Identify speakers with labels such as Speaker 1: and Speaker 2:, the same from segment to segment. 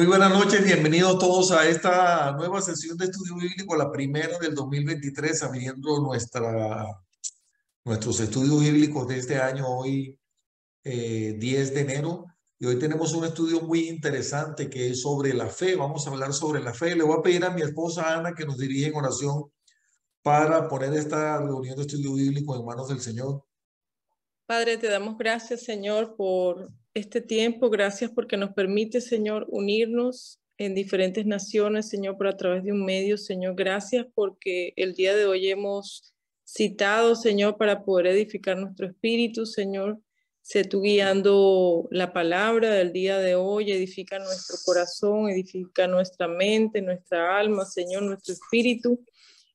Speaker 1: Muy buenas noches, bienvenidos todos a esta nueva sesión de estudio bíblico, la primera del 2023, abriendo nuestros estudios bíblicos de este año, hoy 10 de enero. Y hoy tenemos un estudio muy interesante que es sobre la fe. Vamos a hablar sobre la fe. Le voy a pedir a mi esposa Ana que nos dirija en oración para poner esta reunión de estudio bíblico en manos del Señor.
Speaker 2: Padre, te damos gracias, Señor, por este tiempo. Gracias porque nos permite, Señor, unirnos en diferentes naciones, Señor, pero a través de un medio, Señor. Gracias porque el día de hoy hemos citado, Señor, para poder edificar nuestro espíritu, Señor. Sé tú guiando la palabra del día de hoy, edifica nuestro corazón, edifica nuestra mente, nuestra alma, Señor, nuestro espíritu.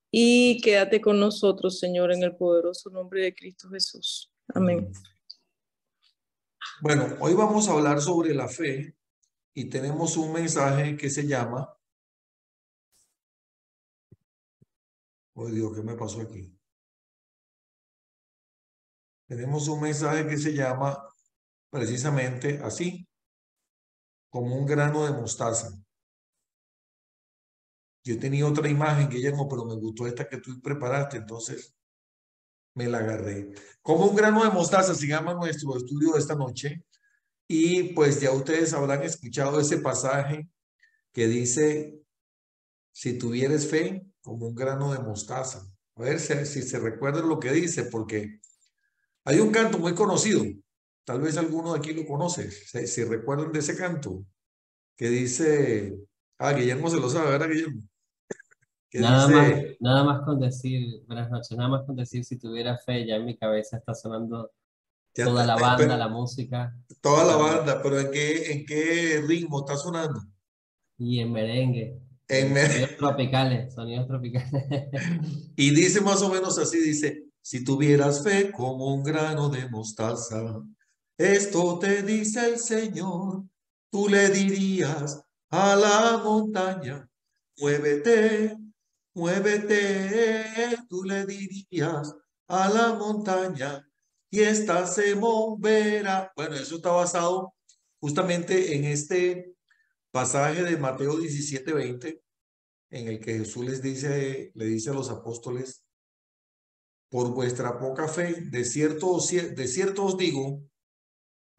Speaker 2: Y quédate con nosotros, Señor, en el poderoso nombre de Cristo Jesús. Amén.
Speaker 1: Bueno, hoy vamos a hablar sobre la fe y tenemos un mensaje que se llama... Oh Dios, ¿qué me pasó aquí? Tenemos un mensaje que se llama precisamente así, como un grano de mostaza. Yo tenía otra imagen, Guillermo, pero me gustó esta que tú preparaste, entonces me la agarré. Como un grano de mostaza se llama nuestro estudio de esta noche. Y pues ya ustedes habrán escuchado ese pasaje que dice, si tuvieres fe, como un grano de mostaza. A ver si se recuerdan lo que dice, porque hay un canto muy conocido. Tal vez alguno de aquí lo conoce. Si recuerdan de ese canto, que dice, Guillermo se lo sabe, ¿verdad, Guillermo? Que dice,
Speaker 3: Nada más con decir, buenas noches, nada más con decir si tuviera fe, ya en mi cabeza está sonando
Speaker 1: ya
Speaker 3: toda
Speaker 1: está,
Speaker 3: la banda, la música,
Speaker 1: toda la
Speaker 3: totalmente.
Speaker 1: banda, pero en qué ritmo está sonando?
Speaker 3: Y en merengue,
Speaker 1: En
Speaker 3: sonidos
Speaker 1: me-
Speaker 3: tropicales, sonidos tropicales.
Speaker 1: y dice más o menos así, dice, si tuvieras fe como un grano de mostaza, esto te dice el Señor, tú le dirías a la montaña, muévete, muévete, tú le dirías a la montaña y ésta se moverá. Bueno, eso está basado justamente en este pasaje de Mateo 17:20, en el que Jesús le dice a los apóstoles, por vuestra poca fe, de cierto os digo,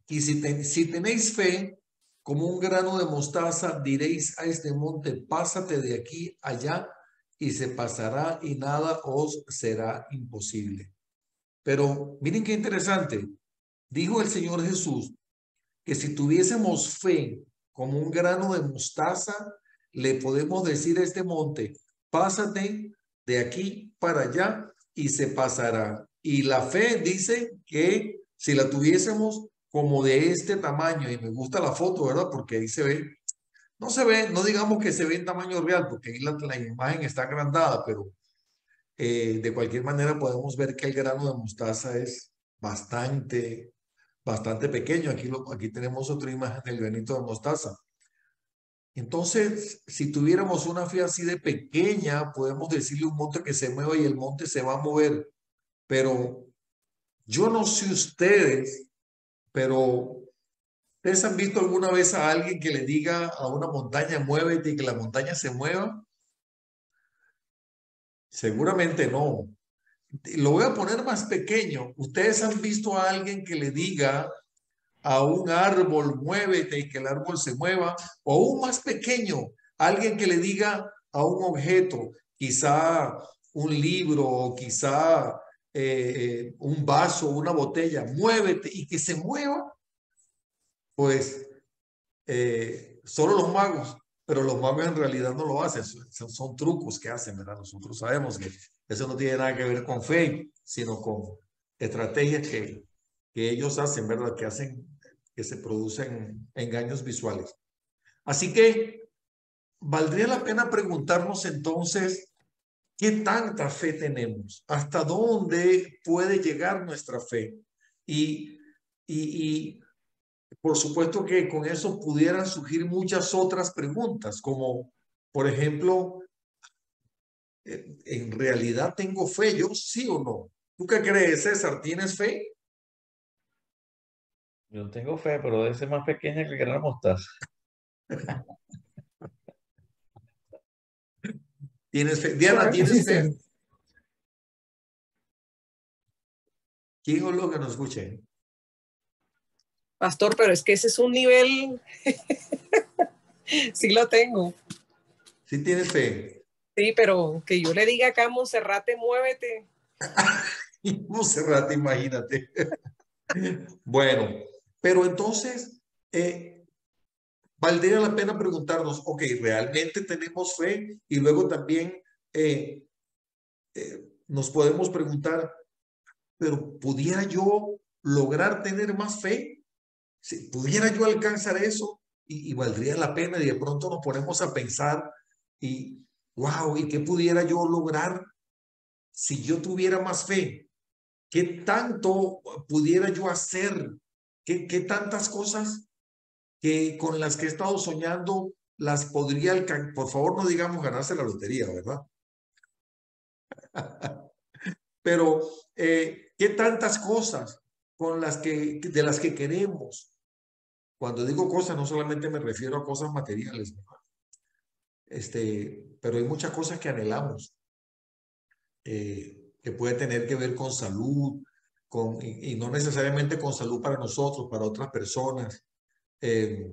Speaker 1: y si tenéis fe como un grano de mostaza, diréis a este monte, pásate de aquí allá, y se pasará y nada os será imposible. Pero miren qué interesante, dijo el Señor Jesús, que si tuviésemos fe como un grano de mostaza, le podemos decir a este monte, pásate de aquí para allá y se pasará. Y la fe dice que si la tuviésemos como de este tamaño, y me gusta la foto, ¿verdad? Porque ahí se ve, no se ve, no digamos que se ve en tamaño real, porque ahí la imagen está agrandada, pero de cualquier manera podemos ver que el grano de mostaza es bastante pequeño. Aquí tenemos otra imagen del granito de mostaza. Entonces, si tuviéramos una fe así de pequeña, podemos decirle a un monte que se mueva y el monte se va a mover. Pero yo no sé ustedes, pero ¿ustedes han visto alguna vez a alguien que le diga a una montaña, muévete y que la montaña se mueva? Seguramente no. Lo voy a poner más pequeño. ¿Ustedes han visto a alguien que le diga a un árbol, muévete y que el árbol se mueva? O aún más pequeño, alguien que le diga a un objeto, quizá un libro, o quizá un vaso, una botella, muévete y que se mueva. Pues solo los magos, pero los magos en realidad no lo hacen, son trucos que hacen, ¿verdad? Nosotros sabemos que eso no tiene nada que ver con fe, sino con estrategias que ellos hacen, ¿verdad? Que hacen que se producen engaños visuales. Así que valdría la pena preguntarnos entonces, ¿qué tanta fe tenemos? ¿Hasta dónde puede llegar nuestra fe? Y, y por supuesto que con eso pudieran surgir muchas otras preguntas, como, por ejemplo, ¿en realidad tengo fe? ¿Yo sí o no? ¿Tú qué crees, César? ¿Tienes fe?
Speaker 4: Yo tengo fe, pero debe ser más pequeña que el grano de mostaza.
Speaker 1: ¿Tienes fe? Diana,
Speaker 4: Correcto,
Speaker 1: ¿tienes
Speaker 4: sí,
Speaker 1: fe?
Speaker 4: sí.
Speaker 1: ¿Quién es lo que nos escuche?
Speaker 4: Pastor, pero es que ese es un nivel, sí lo tengo.
Speaker 1: ¿Sí tienes fe?
Speaker 4: Sí, pero que yo le diga acá a Monserrate, muévete.
Speaker 1: Monserrate, imagínate. Bueno, pero entonces, valdría la pena preguntarnos, ok, ¿realmente tenemos fe? Y luego también eh, nos podemos preguntar, ¿pero pudiera yo lograr tener más fe? Si pudiera yo alcanzar eso y valdría la pena y de pronto nos ponemos a pensar y, wow, ¿y qué pudiera yo lograr si yo tuviera más fe? ¿Qué tanto pudiera yo hacer? ¿Qué tantas cosas que con las que he estado soñando las podría alcanzar? Por favor, no digamos ganarse la lotería, ¿verdad? Pero, ¿qué tantas cosas con las de las que queremos? Cuando digo cosas, no solamente me refiero a cosas materiales, ¿verdad? Pero hay muchas cosas que anhelamos, que puede tener que ver con salud, y no necesariamente con salud para nosotros, para otras personas, eh,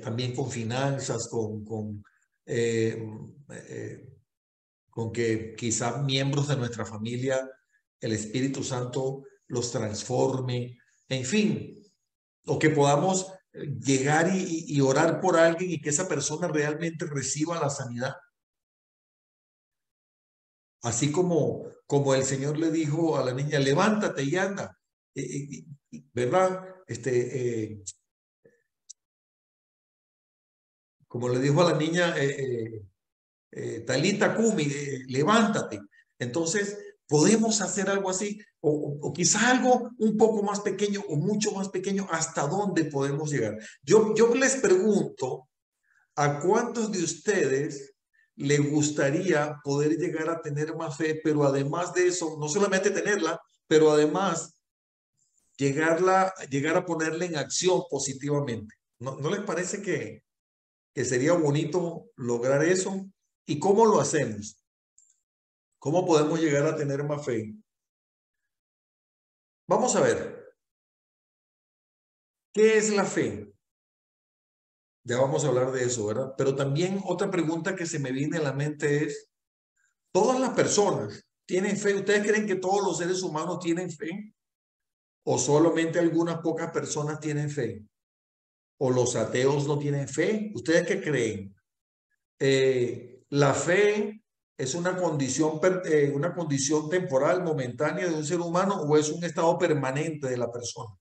Speaker 1: también con finanzas, eh, eh, con que quizá miembros de nuestra familia, el Espíritu Santo los transforme, en fin, o que podamos llegar y orar por alguien y que esa persona realmente reciba la sanidad. Así como el Señor le dijo a la niña, levántate y anda, ¿verdad? Como le dijo a la niña, Talita Kumi, levántate. Entonces, podemos hacer algo así, o quizá algo un poco más pequeño o mucho más pequeño, ¿hasta dónde podemos llegar? Yo les pregunto, ¿a cuántos de ustedes le gustaría poder llegar a tener más fe, pero además de eso, no solamente tenerla, pero además llegar a ponerla en acción positivamente? ¿No les parece que sería bonito lograr eso? ¿Y cómo lo hacemos? ¿Cómo podemos llegar a tener más fe? Vamos a ver, ¿qué es la fe? Ya vamos a hablar de eso, ¿verdad? Pero también otra pregunta que se me viene a la mente es, ¿todas las personas tienen fe? ¿Ustedes creen que todos los seres humanos tienen fe? ¿O solamente algunas pocas personas tienen fe? ¿O los ateos no tienen fe? ¿Ustedes qué creen? La fe es una condición temporal, momentánea de un ser humano, o es un estado permanente de la persona.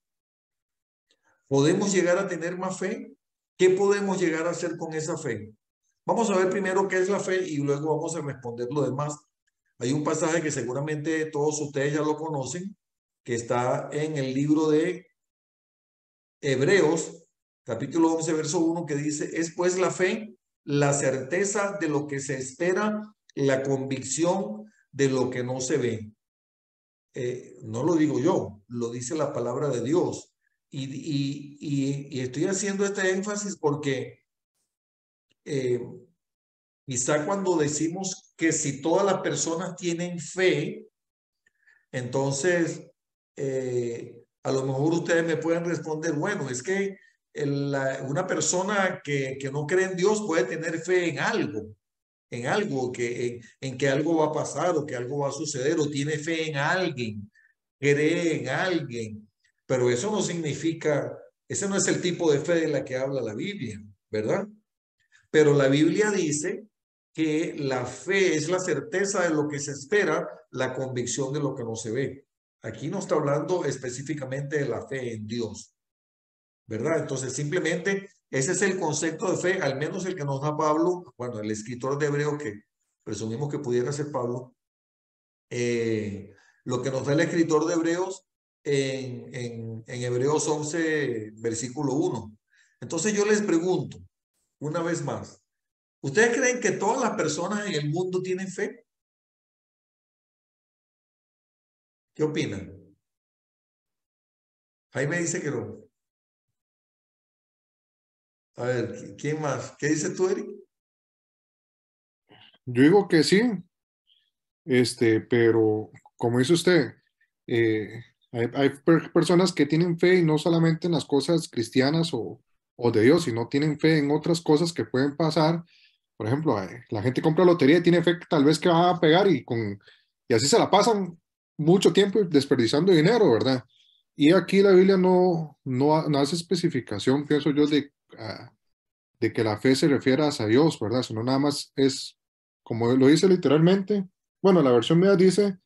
Speaker 1: ¿Podemos llegar a tener más fe? ¿Qué podemos llegar a hacer con esa fe? Vamos a ver primero qué es la fe y luego vamos a responder lo demás. Hay un pasaje que seguramente todos ustedes ya lo conocen, que está en el libro de Hebreos, capítulo 11, verso 1, que dice, es pues la fe, la certeza de lo que se espera, la convicción de lo que no se ve. No lo digo yo, lo dice la palabra de Dios. Y estoy haciendo este énfasis porque quizá cuando decimos que si todas las personas tienen fe, entonces a lo mejor ustedes me pueden responder, bueno, es que una persona que no cree en Dios puede tener fe en algo, en que algo va a pasar o que algo va a suceder, o tiene fe en alguien, cree en alguien, pero eso no significa, ese no es el tipo de fe de la que habla la Biblia, ¿verdad? Pero la Biblia dice que la fe es la certeza de lo que se espera, la convicción de lo que no se ve. Aquí no está hablando específicamente de la fe en Dios, ¿verdad? Entonces, simplemente ese es el concepto de fe, al menos el que nos da Pablo, bueno, el escritor de Hebreo, que presumimos que pudiera ser Pablo, lo que nos da el escritor de Hebreos en Hebreos 11, versículo 1. Entonces yo les pregunto, una vez más, ¿ustedes creen que todas las personas en el mundo tienen fe? ¿Qué opinan? Jaime dice que no. A ver, ¿quién más? ¿Qué dices tú, Eric?
Speaker 5: Yo digo que sí, pero como dice usted, hay personas que tienen fe y no solamente en las cosas cristianas o de Dios, sino tienen fe en otras cosas que pueden pasar. Por ejemplo, la gente compra lotería y tiene fe que tal vez que va a pegar y así se la pasan mucho tiempo desperdiciando dinero, ¿verdad? Y aquí la Biblia no hace especificación, pienso yo, de que la fe se refiera hacia Dios, ¿verdad? Sino nada más es, como lo dice literalmente, bueno, la versión mía dice,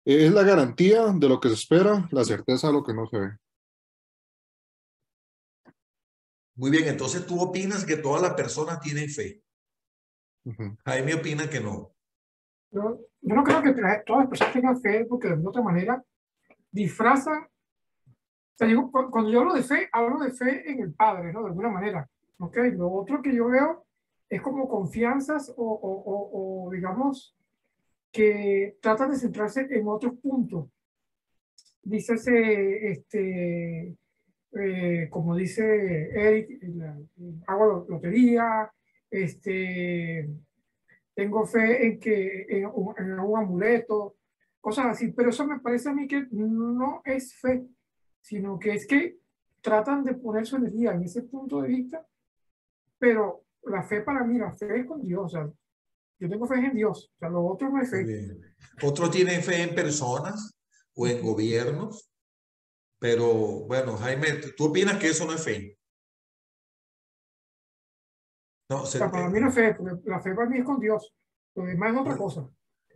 Speaker 5: es la garantía de lo que se espera, la certeza de lo que no se ve.
Speaker 1: Muy bien, entonces tú opinas que todas las personas tienen fe.
Speaker 5: Ujú.
Speaker 1: Jaime opina que no.
Speaker 6: Yo no creo que todas las personas tengan fe, porque de alguna otra manera disfrazan. O sea, cuando yo hablo de fe en el Padre, ¿no? De alguna manera. ¿Ok? Lo otro que yo veo es como confianzas o digamos, que tratan de centrarse en otros puntos. Dícese, como dice Eric, hago lotería, tengo fe en que en un amuleto, cosas así, pero eso me parece a mí que no es fe, sino que es que tratan de poner su energía en ese punto de vista, pero la fe para mí, la fe es con Dios, o sea, yo tengo fe en Dios, o sea, lo otro no es
Speaker 1: Muy
Speaker 6: fe.
Speaker 1: bien. Otros tienen fe en personas o en gobiernos, pero bueno, Jaime, ¿tú opinas que eso no es fe? No,
Speaker 6: O sea, para mí no es fe, porque la fe para mí es con Dios, lo demás es otra
Speaker 1: muy,
Speaker 6: cosa.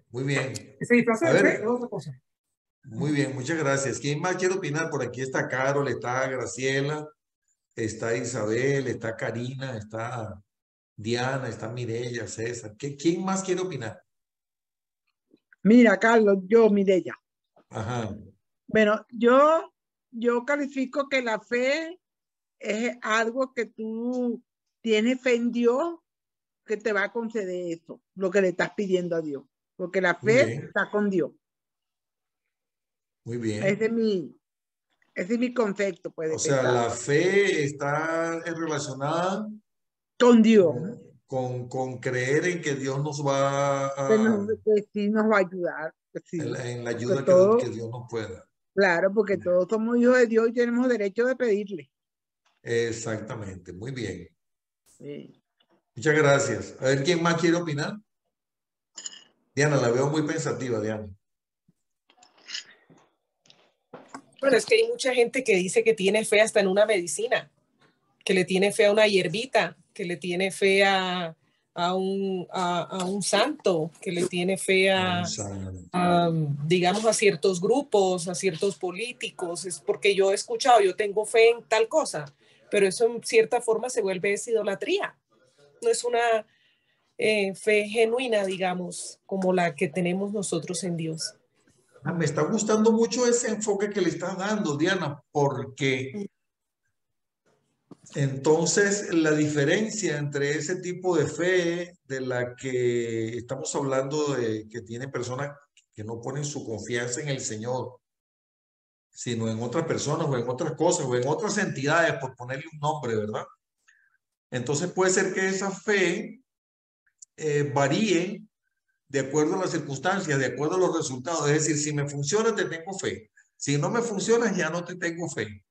Speaker 1: muy bien.
Speaker 6: Ese disfraz
Speaker 1: A
Speaker 6: de fe es
Speaker 1: ver,
Speaker 6: otra cosa.
Speaker 1: muy bien, muchas gracias. ¿Quién más quiere opinar? Por aquí está Carol, está Graciela, está Isabel, está Karina, está Diana, está Mireya, César. ¿Quién más quiere opinar?
Speaker 7: Mira, Carlos, yo, Mireya.
Speaker 1: Ajá.
Speaker 7: Bueno, yo califico que la fe es algo que tú tienes fe en Dios que te va a conceder eso, lo que le estás pidiendo a Dios, porque la
Speaker 1: Muy
Speaker 7: fe
Speaker 1: bien,
Speaker 7: está con Dios.
Speaker 1: muy bien.
Speaker 7: Ese es mi concepto, pues,
Speaker 1: O
Speaker 7: de
Speaker 1: sea,
Speaker 7: pensar.
Speaker 1: la fe está relacionada
Speaker 7: Con Dios,
Speaker 1: con creer en que Dios nos va
Speaker 7: que sí nos va a ayudar, que sí,
Speaker 1: en la
Speaker 7: porque
Speaker 1: ayuda que
Speaker 7: todo,
Speaker 1: Dios nos pueda.
Speaker 7: claro, porque todos somos hijos de Dios y tenemos derecho de pedirle.
Speaker 1: Exactamente, muy bien.
Speaker 7: Sí.
Speaker 1: Muchas gracias. A ver, ¿quién más quiere opinar? Diana, la veo muy pensativa, Diana.
Speaker 4: Bueno, es que hay mucha gente que dice que tiene fe hasta en una medicina, que le tiene fe a una hierbita, que le tiene fe a un santo, que le tiene fe digamos, a ciertos grupos, a ciertos políticos. Es porque yo he escuchado, yo tengo fe en tal cosa, pero eso en cierta forma se vuelve idolatría. No es una fe genuina, digamos, como la que tenemos nosotros en Dios.
Speaker 1: Me está gustando mucho ese enfoque que le estás dando, Diana, porque entonces la diferencia entre ese tipo de fe de la que estamos hablando de que tiene personas que no ponen su confianza en el Señor, sino en otras personas o en otras cosas o en otras entidades, por ponerle un nombre, ¿verdad? Entonces puede ser que esa fe varíe de acuerdo a las circunstancias, de acuerdo a los resultados. Es decir, si me funciona, te tengo fe. Si no me funciona, ya no te tengo fe,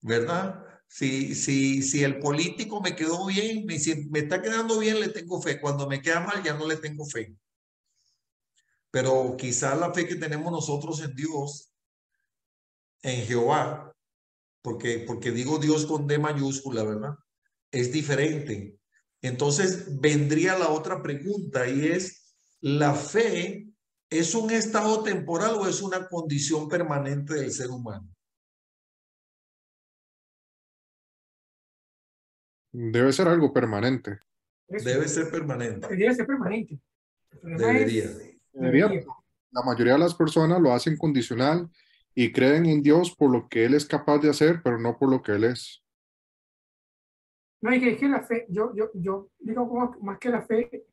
Speaker 1: ¿verdad? Si el político me quedó bien, y si me está quedando bien, le tengo fe. Cuando me queda mal, ya no le tengo fe. Pero quizá la fe que tenemos nosotros en Dios, en Jehová, porque digo Dios con D mayúscula, ¿verdad? Es diferente. Entonces vendría la otra pregunta y es, ¿la fe es un estado temporal o es una condición permanente del ser humano?
Speaker 5: Debe ser algo permanente.
Speaker 6: Eso,
Speaker 1: Debe ser permanente.
Speaker 6: debería ser permanente. El problema
Speaker 1: Debería.
Speaker 5: Debería. La mayoría de las personas lo hacen condicional y creen en Dios por lo que Él es capaz de hacer, pero no por lo que Él es.
Speaker 6: No, es que la fe, yo digo más que la fe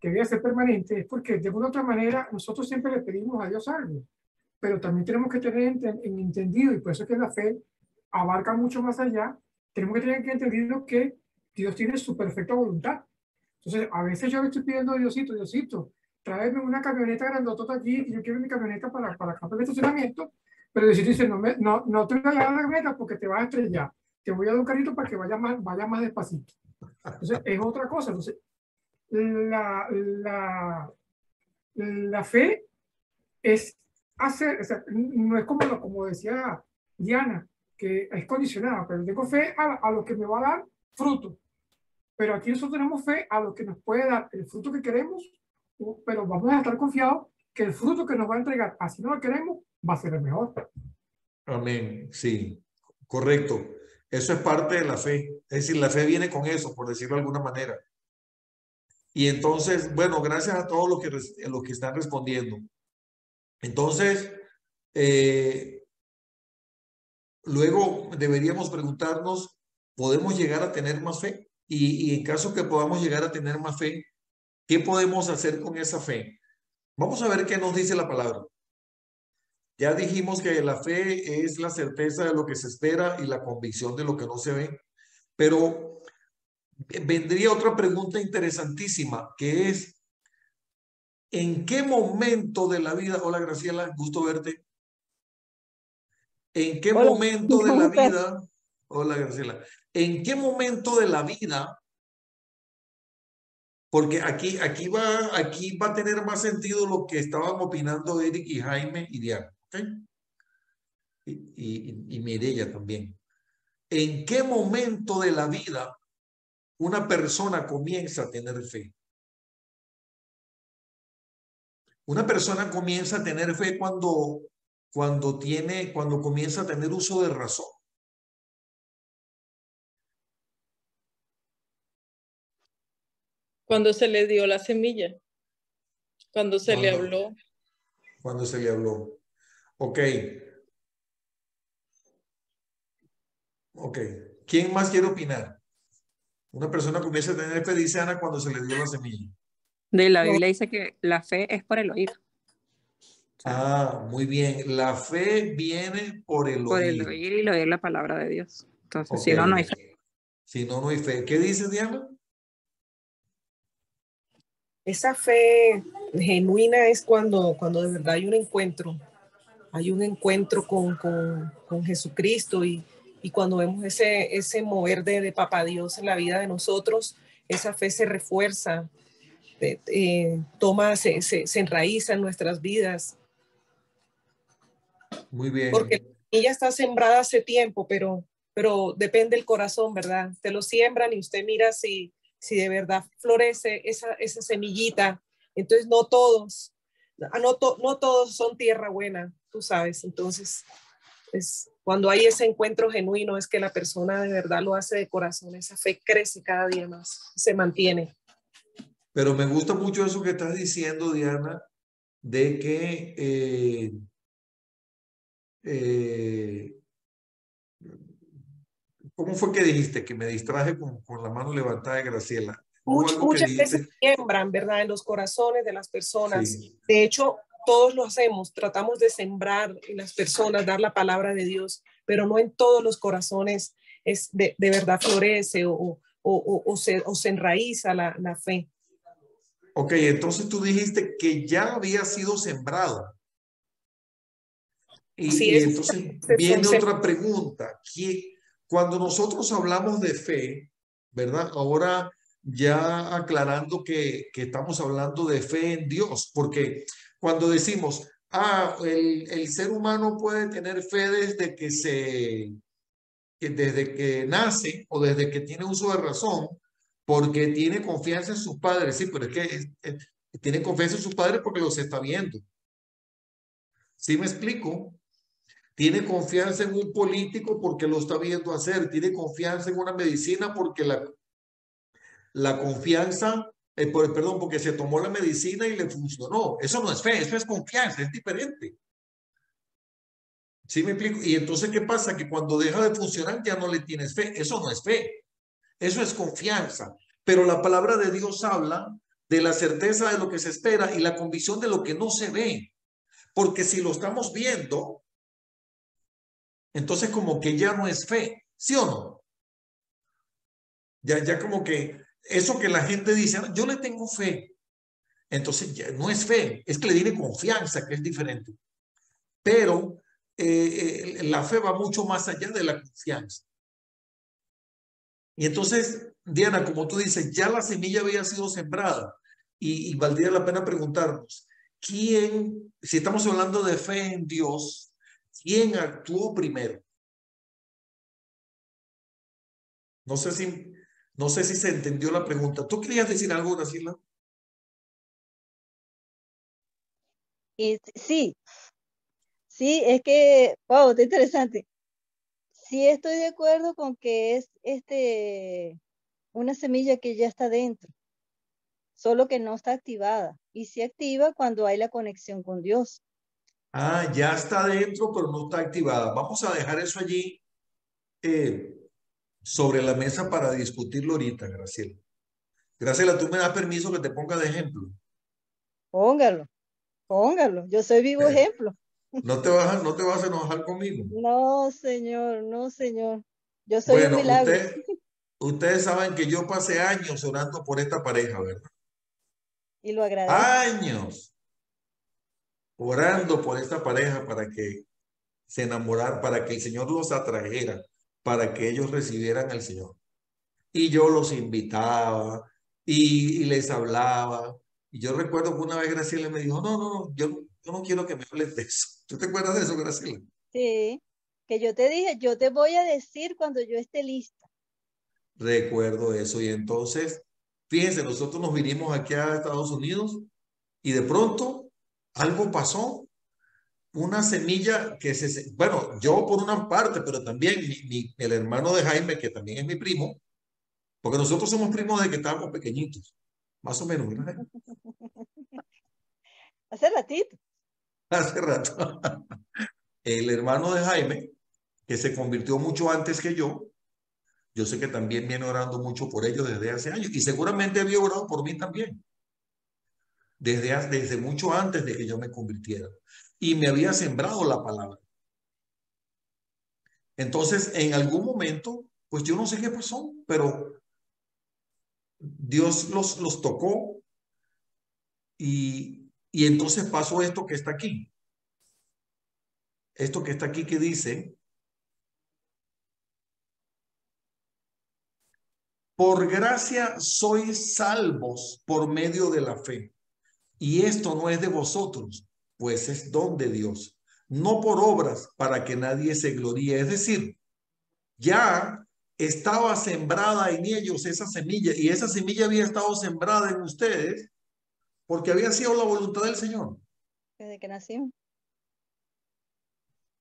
Speaker 6: que debe ser permanente, es porque de alguna otra manera nosotros siempre le pedimos a Dios algo, pero también tenemos que tener en entendido, y por eso es que la fe abarca mucho más allá, tenemos que tener entendido que Dios tiene su perfecta voluntad. O Entonces, a veces yo le estoy pidiendo a Diosito, Diosito, tráeme una camioneta grandotota aquí, yo quiero mi camioneta para acá para el estacionamiento, pero Diosito dice, no te voy a dar la camioneta porque te vas a estrellar, te voy a dar un carrito para que vaya más despacito. Entonces, es otra cosa. Entonces, la fe es hacer, o sea, no es como decía Diana, que es condicionada, pero tengo fe a lo que me va a dar fruto. Pero aquí nosotros tenemos fe a lo que nos puede dar el fruto que queremos, pero vamos a estar confiados que el fruto que nos va a entregar, así no lo queremos, va a ser el mejor.
Speaker 1: Amén. Sí, correcto. Eso es parte de la fe. Es decir, la fe viene con eso, por decirlo de alguna manera. Y entonces, bueno, gracias a todos los que están respondiendo. Entonces, luego deberíamos preguntarnos, ¿podemos llegar a tener más fe? Y en caso que podamos llegar a tener más fe, ¿qué podemos hacer con esa fe? Vamos a ver qué nos dice la palabra. Ya dijimos que la fe es la certeza de lo que se espera y la convicción de lo que no se ve. Pero vendría otra pregunta interesantísima, que es, ¿en qué momento de la vida? Hola, Graciela, gusto verte. ¿En qué
Speaker 8: Hola,
Speaker 1: momento de
Speaker 8: ¿cómo
Speaker 1: la
Speaker 8: estás?
Speaker 1: vida? Hola, Graciela. ¿En qué momento de la vida? Porque aquí va a tener más sentido lo que estaban opinando Eric y Jaime y Diana, ¿ok? Y Mireya también. ¿En qué momento de la vida una persona comienza a tener fe? Una persona comienza a tener fe cuando comienza a tener uso de razón.
Speaker 2: Cuando se le dio la semilla, cuando se le
Speaker 1: Cuando,
Speaker 2: habló.
Speaker 1: cuando se le habló. Ok. Ok. ¿Quién más quiere opinar? Una persona comienza a tener fe, dice Ana, cuando se le dio la semilla.
Speaker 8: De la Biblia dice que la fe es por el oír. O sea,
Speaker 1: Ah, muy bien. La fe viene por el
Speaker 8: por el
Speaker 1: oír.
Speaker 8: oír y el oír la palabra de Dios. Entonces,
Speaker 1: Ok.
Speaker 8: si no, no hay fe.
Speaker 1: Si no, no hay fe. ¿Qué dice Diana?
Speaker 4: Esa fe genuina es cuando de verdad hay un encuentro con Jesucristo y cuando vemos ese mover de Papá Dios en la vida de nosotros, esa fe se refuerza, se enraiza en nuestras vidas.
Speaker 1: Muy bien.
Speaker 4: Porque ella está sembrada hace tiempo, pero depende del corazón, ¿verdad? Te lo siembran y usted mira si de verdad florece esa semillita. Entonces no todos son tierra buena, tú sabes. Entonces, cuando hay ese encuentro genuino es que la persona de verdad lo hace de corazón. Esa fe crece cada día más, se mantiene.
Speaker 1: Pero me gusta mucho eso que estás diciendo, Diana, de que ¿cómo fue que dijiste? Que me distraje con la mano levantada de Graciela. ¿Hubo algo que
Speaker 4: Muchas veces
Speaker 1: dijiste?
Speaker 4: siembran, ¿verdad? En los corazones de las personas.
Speaker 1: Sí.
Speaker 4: De hecho, todos lo hacemos, tratamos de sembrar en las personas, dar la palabra de Dios, pero no en todos los corazones de verdad florece o se enraiza la fe.
Speaker 1: Ok, entonces tú dijiste que ya había sido sembrada. Y entonces viene otra pregunta. Cuando nosotros hablamos de fe, ¿verdad? Ahora ya aclarando que estamos hablando de fe en Dios, porque cuando decimos, el ser humano puede tener fe desde que nace o desde que tiene uso de razón, porque tiene confianza en sus padres. Sí, pero es que tiene confianza en sus padres porque los está viendo. ¿Sí me explico? Tiene confianza en un político porque lo está viendo hacer. Tiene confianza en una medicina porque la confianza, perdón, porque se tomó la medicina y le funcionó. Eso no es fe, eso es confianza, es diferente. ¿Sí me explico? Y entonces, ¿qué pasa? Que cuando deja de funcionar ya no le tienes fe. Eso no es fe, eso es confianza. Pero la palabra de Dios habla de la certeza de lo que se espera y la convicción de lo que no se ve. Porque si lo estamos viendo, entonces como que ya no es fe, ¿sí o no? Ya como que eso que la gente dice, yo le tengo fe. Entonces ya no es fe, es que le tiene confianza, que es diferente. Pero la fe va mucho más allá de la confianza. Y entonces, Diana, como tú dices, ya la semilla había sido sembrada y valdría la pena preguntarnos, ¿quién, si estamos hablando de fe en Dios, quién actuó primero? No sé si se entendió la pregunta. ¿Tú querías decir algo, Graciela?
Speaker 9: Sí, sí, es que, wow, está interesante. Sí estoy de acuerdo con que es una semilla que ya está dentro, solo que no está activada. Y se activa cuando hay la conexión con Dios.
Speaker 1: Ah, ya está dentro, pero no está activada. Vamos a dejar eso allí sobre la mesa para discutirlo ahorita, Graciela. Graciela, ¿tú me das permiso que te ponga de ejemplo?
Speaker 9: Póngalo, póngalo. Yo soy vivo ejemplo.
Speaker 1: No te vas a enojar conmigo.
Speaker 9: No, señor, no, señor. Yo soy un
Speaker 1: Bueno,
Speaker 9: milagro.
Speaker 1: ustedes saben que yo pasé años orando por esta pareja, ¿verdad?
Speaker 9: Y lo agradezco.
Speaker 1: Años orando por esta pareja para que se enamoraran, para que el Señor los atrajera, para que ellos recibieran al Señor. Y yo los invitaba y les hablaba. Y yo recuerdo que una vez Graciela me dijo, no, yo no quiero que me hables de eso. ¿Tú te acuerdas de eso, Graciela?
Speaker 9: Sí, que yo te dije, yo te voy a decir cuando yo esté lista.
Speaker 1: Recuerdo eso. Y entonces, fíjense, nosotros nos vinimos aquí a Estados Unidos y de pronto algo pasó, una semilla que bueno, yo por una parte, pero también el hermano de Jaime, que también es mi primo, porque nosotros somos primos desde que estábamos pequeñitos, más o menos, ¿verdad?
Speaker 9: Hace ratito.
Speaker 1: Hace rato. El hermano de Jaime, que se convirtió mucho antes que yo sé que también viene orando mucho por ellos desde hace años y seguramente había orado por mí también, desde mucho antes de que yo me convirtiera. Y me había sembrado la palabra. Entonces, en algún momento, pues yo no sé qué pasó, pero Dios los tocó y entonces pasó esto que está aquí. Esto que está aquí que dice, por gracia sois salvos por medio de la fe. Y esto no es de vosotros, pues es don de Dios, no por obras para que nadie se gloríe. Es decir, ya estaba sembrada en ellos esa semilla y esa semilla había estado sembrada en ustedes porque había sido la voluntad del Señor.
Speaker 9: Desde que nació.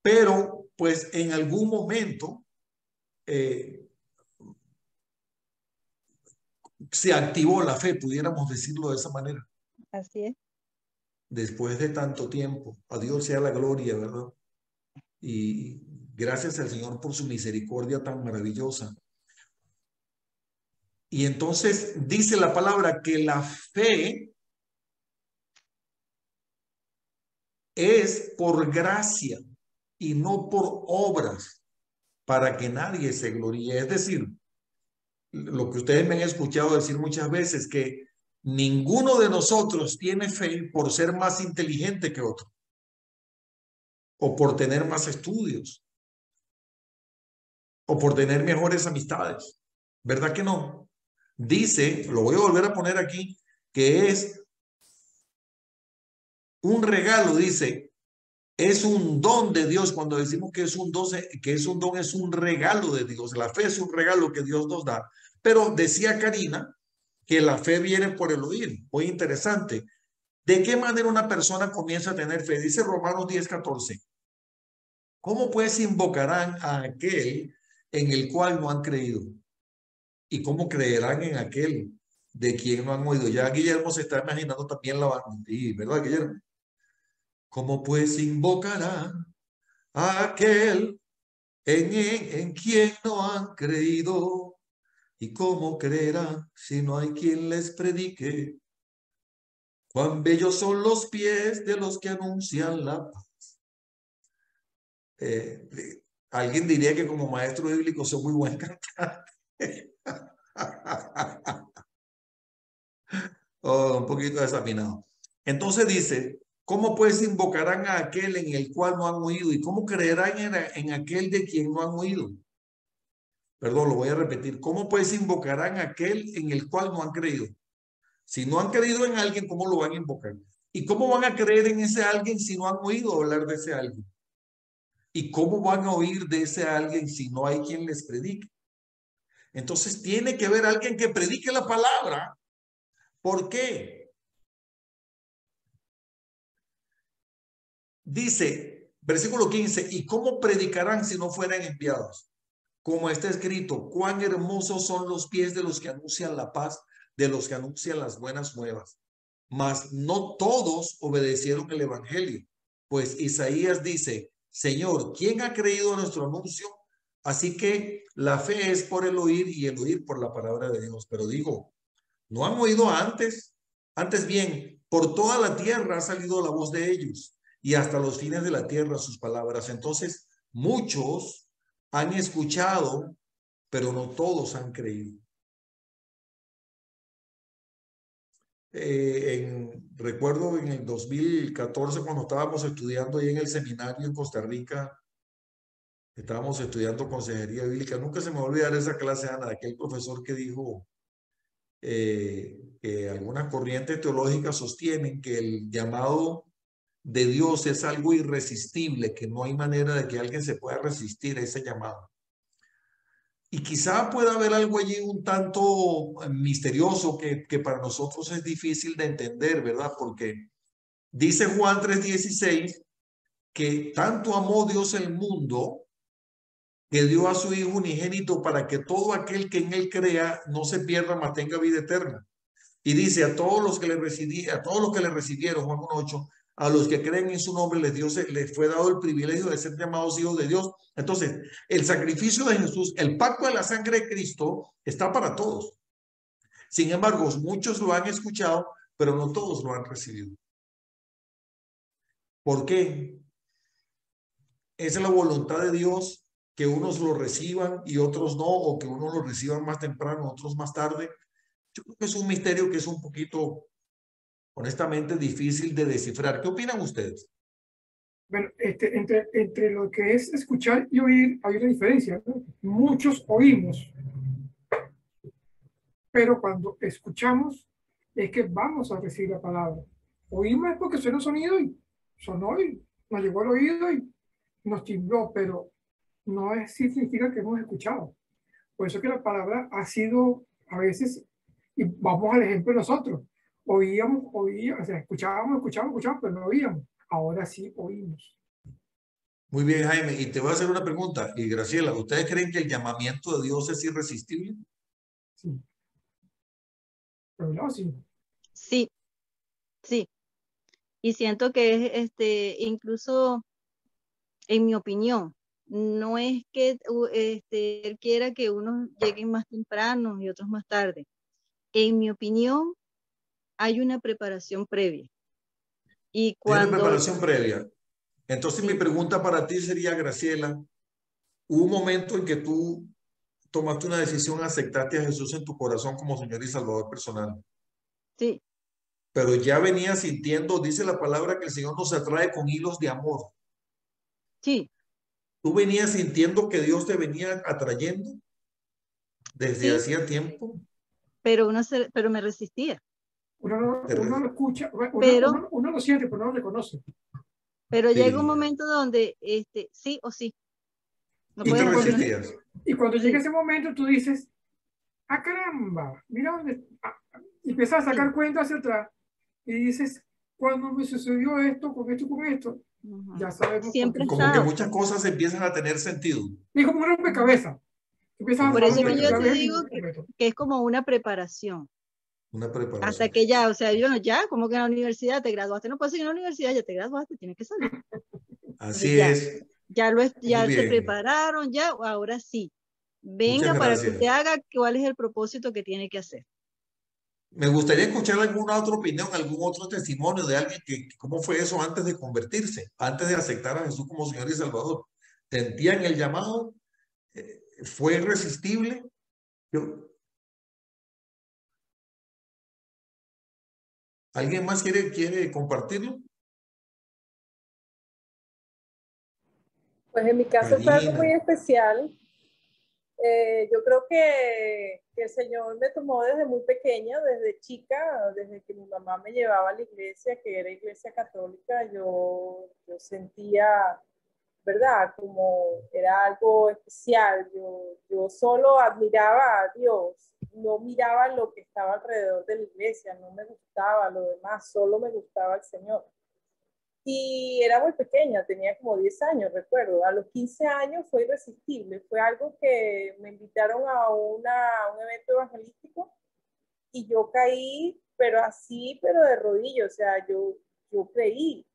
Speaker 1: Pero pues en algún momento se activó la fe, pudiéramos decirlo de esa manera.
Speaker 9: Así es.
Speaker 1: Después de tanto tiempo, a Dios sea la gloria, ¿verdad? Y gracias al Señor por su misericordia tan maravillosa. Y entonces dice la palabra que la fe es por gracia y no por obras para que nadie se gloríe. Es decir, lo que ustedes me han escuchado decir muchas veces, que ninguno de nosotros tiene fe por ser más inteligente que otro o por tener más estudios o por tener mejores amistades. ¿Verdad que no? Dice, lo voy a volver a poner aquí, que es un regalo, dice, es un don de Dios. Cuando decimos que es un don, es un regalo de Dios. La fe es un regalo que Dios nos da. Pero decía Karina que la fe viene por el oír. Muy interesante. ¿De qué manera una persona comienza a tener fe? Dice Romanos 10:14. ¿Cómo pues invocarán a aquel en el cual no han creído? ¿Y cómo creerán en aquel de quien no han oído? Ya Guillermo se está imaginando también la banda. Sí, ¿verdad, Guillermo? ¿Cómo pues invocarán a aquel en quien no han creído? ¿Y cómo creerán si no hay quien les predique? Cuán bellos son los pies de los que anuncian la paz. Alguien diría que como maestro bíblico soy muy buen cantante. un poquito desafinado. Entonces dice, ¿cómo pues invocarán a aquel en el cual no han oído? ¿Y cómo creerán en aquel de quien no han oído? Perdón, lo voy a repetir. ¿Cómo pues invocarán a aquel en el cual no han creído? Si no han creído en alguien, ¿cómo lo van a invocar? ¿Y cómo van a creer en ese alguien si no han oído hablar de ese alguien? ¿Y cómo van a oír de ese alguien si no hay quien les predique? Entonces tiene que haber alguien que predique la palabra. ¿Por qué? Dice, versículo 15, ¿y cómo predicarán si no fueran enviados? Como está escrito, cuán hermosos son los pies de los que anuncian la paz, de los que anuncian las buenas nuevas. Mas no todos obedecieron el evangelio. Pues Isaías dice, Señor, ¿quién ha creído nuestro anuncio? Así que la fe es por el oír y el oír por la palabra de Dios. Pero digo, ¿no han oído antes? Antes bien, por toda la tierra ha salido la voz de ellos y hasta los fines de la tierra sus palabras. Entonces, muchos han escuchado, pero no todos han creído. Recuerdo en el 2014, cuando estábamos estudiando ahí en el seminario en Costa Rica, estábamos estudiando consejería bíblica. Nunca se me va a olvidar esa clase, Ana, de aquel profesor que dijo que algunas corrientes teológicas sostienen que el llamado de Dios es algo irresistible, que no hay manera de que alguien se pueda resistir a ese llamado. Y quizá pueda haber algo allí un tanto misterioso que para nosotros es difícil de entender, ¿verdad? Porque dice Juan 3:16 que tanto amó Dios el mundo que dio a su Hijo unigénito para que todo aquel que en él crea no se pierda, mas tenga vida eterna. Y dice a todos los que le recibieron, Juan 1:8, a los que creen en su nombre les fue dado el privilegio de ser llamados hijos de Dios. Entonces, el sacrificio de Jesús, el pacto de la sangre de Cristo está para todos. Sin embargo, muchos lo han escuchado, pero no todos lo han recibido. ¿Por qué? Es la voluntad de Dios que unos lo reciban y otros no, o que unos lo reciban más temprano, otros más tarde. Yo creo que es un misterio que es un poquito, honestamente, difícil de descifrar. ¿Qué opinan ustedes?
Speaker 6: Bueno, entre lo que es escuchar y oír hay una diferencia, ¿no? Muchos oímos, pero cuando escuchamos es que vamos a recibir la palabra. Oímos es porque suena un sonido y sonó y nos llegó al oído y nos timbró, pero no es, significa que hemos escuchado. Por eso que la palabra ha sido a veces, y vamos al ejemplo de nosotros, oíamos, o sea, escuchábamos, pero no oíamos. Ahora sí oímos.
Speaker 1: Muy bien, Jaime. Y te voy a hacer una pregunta. Y Graciela, ¿ustedes creen que el llamamiento de Dios es irresistible?
Speaker 6: Sí. Pero no, sí.
Speaker 9: Sí, sí. Y siento que es incluso en mi opinión, no es que él quiera que unos lleguen más temprano y otros más tarde. En mi opinión, hay una preparación previa. Y
Speaker 1: Hay una
Speaker 9: cuando
Speaker 1: preparación previa. Entonces,
Speaker 9: sí,
Speaker 1: mi pregunta para ti sería, Graciela, ¿hubo un momento en que tú tomaste una decisión, aceptaste a Jesús en tu corazón como Señor y Salvador personal?
Speaker 9: sí,
Speaker 1: Pero ya venías sintiendo, dice la palabra, que el Señor nos atrae con hilos de amor.
Speaker 9: sí,
Speaker 1: ¿Tú venías sintiendo que Dios te venía atrayendo desde
Speaker 9: sí,
Speaker 1: hacía tiempo?
Speaker 9: pero pero me resistía.
Speaker 6: Uno lo escucha,
Speaker 9: Pero
Speaker 6: uno lo siente, pero no lo reconoce.
Speaker 9: llega un
Speaker 1: Sí.
Speaker 9: momento donde sí o sí. No
Speaker 1: Y
Speaker 9: puedes
Speaker 1: te
Speaker 9: hacer nada.
Speaker 1: resistías.
Speaker 6: Y cuando
Speaker 9: Sí.
Speaker 6: llega ese momento, tú dices, ¡ah, caramba! Mira dónde. Y empiezas a sacar
Speaker 9: Sí.
Speaker 6: cuentas hacia atrás y dices, cuando me sucedió esto, con esto, con esto,
Speaker 9: Ujú.
Speaker 6: ya sabemos por
Speaker 9: Siempre
Speaker 6: qué.
Speaker 9: he
Speaker 1: Como que
Speaker 9: estado.
Speaker 1: muchas cosas empiezan a tener sentido.
Speaker 6: Es como un rompecabezas. Empiezas
Speaker 1: Como
Speaker 9: Por
Speaker 6: a
Speaker 9: eso
Speaker 1: un
Speaker 9: que yo te
Speaker 6: saber
Speaker 9: digo
Speaker 6: completo.
Speaker 9: que es como una preparación.
Speaker 1: Una
Speaker 9: Hasta
Speaker 1: preparación.
Speaker 9: que ya, o sea, yo no, ya, como que en la universidad te graduaste, no puedes seguir en la universidad, ya te graduaste, tienes que salir.
Speaker 1: Así
Speaker 9: Entonces ya,
Speaker 1: es. Muy
Speaker 9: ya te
Speaker 1: bien.
Speaker 9: prepararon, ya, ahora sí.
Speaker 1: Muchas
Speaker 9: Venga para que
Speaker 1: gracias.
Speaker 9: usted haga cuál es el propósito que tiene que hacer.
Speaker 1: Me gustaría escuchar alguna otra opinión, algún otro testimonio de alguien cómo fue eso antes de convertirse, antes de aceptar a Jesús como Señor y Salvador. ¿Sentían el llamado? ¿Fue irresistible? Yo, ¿Alguien más quiere compartirlo?
Speaker 2: Pues en mi caso fue algo muy
Speaker 1: Karina.
Speaker 2: especial. Yo creo que el Señor me tomó desde muy pequeña, desde chica, desde que mi mamá me llevaba a la iglesia, que era iglesia católica, yo sentía, ¿verdad? Como era algo especial. Yo solo admiraba a Dios, no miraba lo que estaba alrededor de la iglesia, no me gustaba lo demás, solo me gustaba el Señor. Y era muy pequeña, tenía como 10 años, recuerdo. A los 15 años fue irresistible. Fue algo que me invitaron a un evento evangelístico y yo caí, pero así, pero de rodillas. O sea, yo creí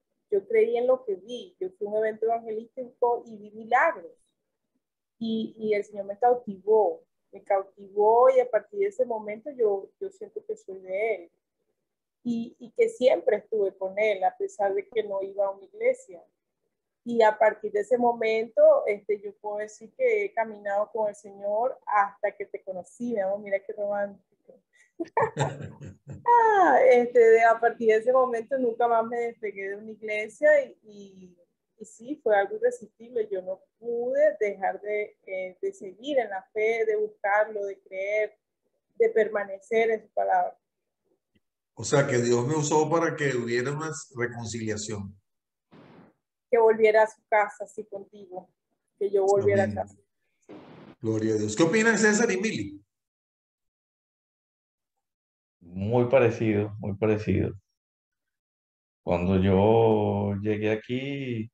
Speaker 2: en lo que vi. Yo fui a un evento evangelístico y vi milagros. Y el Señor me cautivó y a partir de ese momento yo siento que soy de Él. Y que siempre estuve con Él, a pesar de que no iba a una iglesia. Y a partir de ese momento, yo puedo decir que he caminado con el Señor hasta que te conocí, mi amor, mira qué romántico. A partir de ese momento nunca más me despegué de una iglesia y sí, fue algo irresistible. Yo no pude dejar de seguir en la fe, de buscarlo, de creer, de permanecer en su palabra.
Speaker 1: O sea, que Dios me usó para que hubiera una reconciliación.
Speaker 2: Que volviera a su casa, así contigo, que yo volviera
Speaker 1: Amén.
Speaker 2: a casa.
Speaker 1: Gloria a Dios. ¿Qué opinan César y Mili?
Speaker 10: Muy parecido, muy parecido. Cuando yo llegué aquí,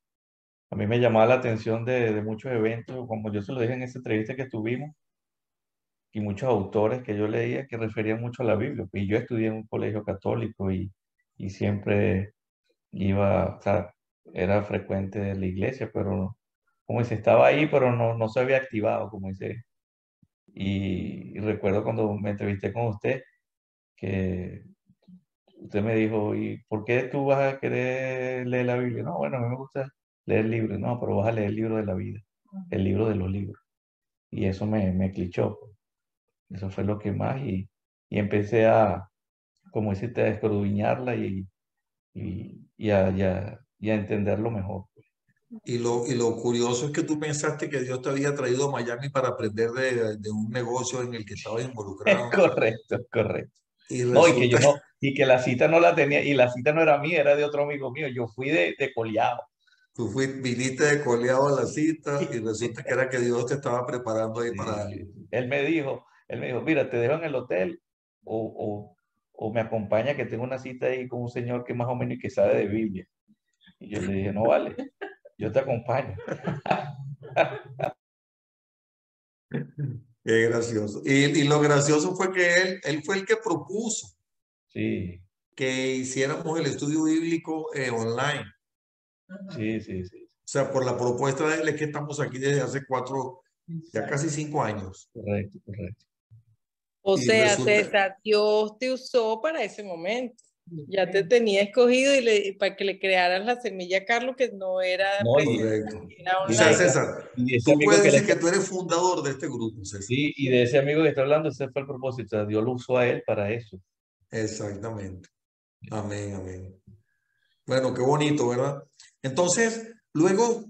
Speaker 10: a mí me llamaba la atención de muchos eventos, como yo se lo dije en esa entrevista que tuvimos, y muchos autores que yo leía que referían mucho a la Biblia. Y yo estudié en un colegio católico y siempre iba, o sea, era frecuente de la iglesia, pero como dice, estaba ahí, pero no se había activado, como dice. Y recuerdo cuando me entrevisté con usted, que usted me dijo, ¿y por qué tú vas a querer leer la Biblia? No, bueno, a mí me gusta leer libros. No, pero vas a leer el libro de la vida, el libro de los libros. Y eso me clichó. Eso fue lo que más, y empecé a, como decirte, a escudriñarla y a entenderlo mejor.
Speaker 1: Y lo curioso es que tú pensaste que Dios te había traído a Miami para aprender de un negocio en el que estabas involucrado.
Speaker 10: Correcto, correcto.
Speaker 1: Y
Speaker 10: No, y que yo
Speaker 1: resulta
Speaker 10: no, y que la cita no la tenía, y la cita no era mía, era de otro amigo mío. Yo fui de coleado.
Speaker 1: tú viniste de coleado a la cita y resulta que era que Dios te estaba preparando ahí
Speaker 10: Sí,
Speaker 1: para
Speaker 10: sí,
Speaker 1: algo.
Speaker 10: sí. Él me dijo, mira, te dejo en el hotel o me acompaña que tengo una cita ahí con un señor que más o menos y que sabe de Biblia. Y yo le dije, no vale, yo te acompaño.
Speaker 1: Qué gracioso. Y lo gracioso fue que él fue el que propuso
Speaker 10: Sí,
Speaker 1: que hiciéramos el estudio bíblico online.
Speaker 10: sí, sí, sí.
Speaker 1: O sea, por la propuesta de él es que estamos aquí desde hace ya casi 5 años.
Speaker 10: Correcto, correcto.
Speaker 2: O
Speaker 1: Y
Speaker 2: sea,
Speaker 1: resulta,
Speaker 2: César, Dios te usó para ese momento. Ya te tenía escogido para que le crearas la semilla a Carlos, que no era
Speaker 10: No,
Speaker 1: correcto.
Speaker 2: era
Speaker 1: O sea,
Speaker 10: de
Speaker 2: online.
Speaker 10: ese,
Speaker 1: César,
Speaker 10: y de ese
Speaker 1: tú
Speaker 10: amigo
Speaker 1: puedes
Speaker 10: que le
Speaker 1: decir
Speaker 10: está,
Speaker 1: que tú eres fundador de este grupo, César.
Speaker 10: sí, y de ese amigo que está hablando, ese fue el propósito. O sea, Dios lo usó a él para eso.
Speaker 1: Exactamente. Amén, amén. Bueno, qué bonito, ¿verdad? Entonces, luego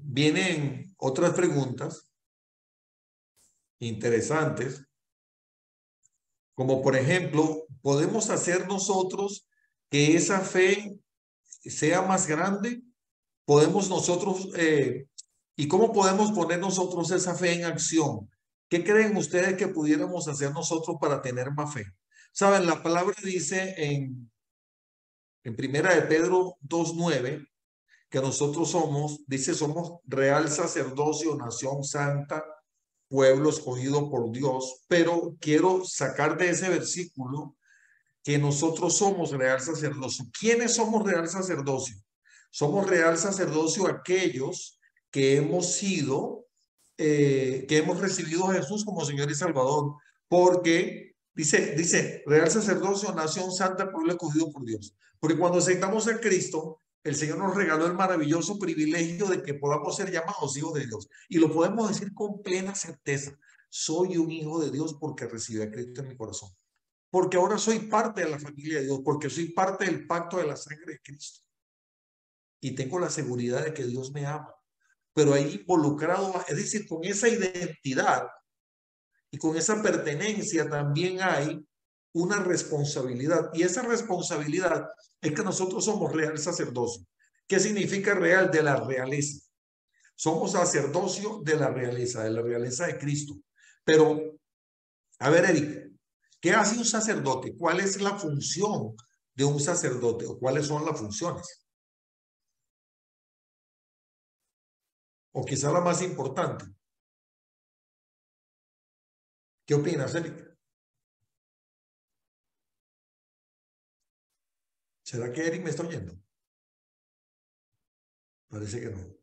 Speaker 1: vienen otras preguntas interesantes, como por ejemplo, ¿podemos hacer nosotros que esa fe sea más grande? ¿Podemos nosotros, y cómo podemos poner nosotros esa fe en acción? ¿Qué creen ustedes que pudiéramos hacer nosotros para tener más fe? Saben, la palabra dice en Primera de Pedro 2:9 que nosotros somos real sacerdocio, nación santa, pueblo escogido por Dios, pero quiero sacar de ese versículo que nosotros somos real sacerdocio. ¿Quiénes somos real sacerdocio? Somos real sacerdocio aquellos que hemos sido, que hemos recibido a Jesús como Señor y Salvador, porque dice real sacerdocio, nación santa, pueblo escogido por Dios. Porque cuando aceptamos a Cristo, el Señor nos regaló el maravilloso privilegio de que podamos ser llamados hijos de Dios. Y lo podemos decir con plena certeza. Soy un hijo de Dios porque recibí a Cristo en mi corazón. porque ahora soy parte de la familia de Dios, porque soy parte del pacto de la sangre de Cristo. Y tengo la seguridad de que Dios me ama. Pero ahí involucrado, es decir, con esa identidad y con esa pertenencia también hay una responsabilidad. Y esa responsabilidad es que nosotros somos real sacerdocio. ¿Qué significa real? De la realeza. Somos sacerdocio de la realeza de Cristo. Pero, a ver, Eric, ¿qué hace un sacerdote? ¿Cuál es la función de un sacerdote? ¿O cuáles son las funciones? O quizá la más importante. ¿Qué opinas, Eric? ¿Será que Eric me está oyendo? Parece que no.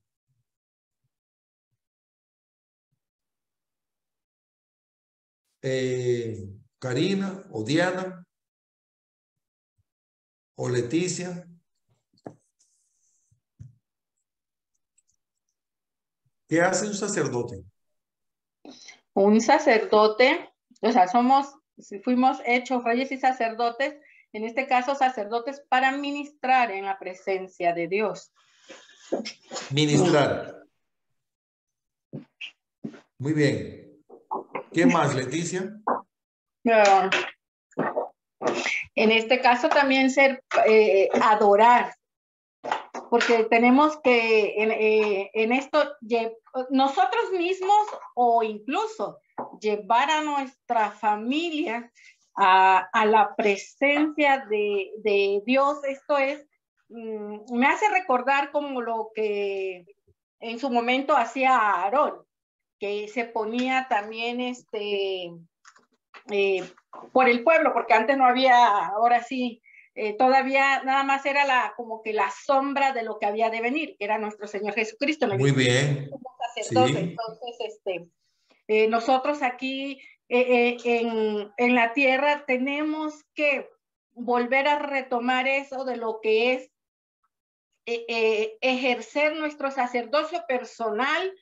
Speaker 1: Karina o Diana o Leticia. ¿Qué hace un sacerdote?
Speaker 11: Un sacerdote, o sea, fuimos hechos reyes y sacerdotes, en este caso sacerdotes para ministrar en la presencia de Dios.
Speaker 1: Ministrar. Muy bien. ¿Qué más, Leticia?
Speaker 11: En este caso también adorar, porque tenemos que en esto nosotros mismos o incluso llevar a nuestra familia a la presencia de Dios. Esto me hace recordar como lo que en su momento hacía Aarón, que se ponía también por el pueblo, porque antes no había, ahora sí, todavía nada más era como que la sombra de lo que había de venir, que era nuestro Señor Jesucristo.
Speaker 1: Muy bien.
Speaker 11: Sacerdote.
Speaker 1: Sí.
Speaker 11: Entonces, nosotros aquí en la tierra tenemos que volver a retomar eso de lo que es ejercer nuestro sacerdocio personal.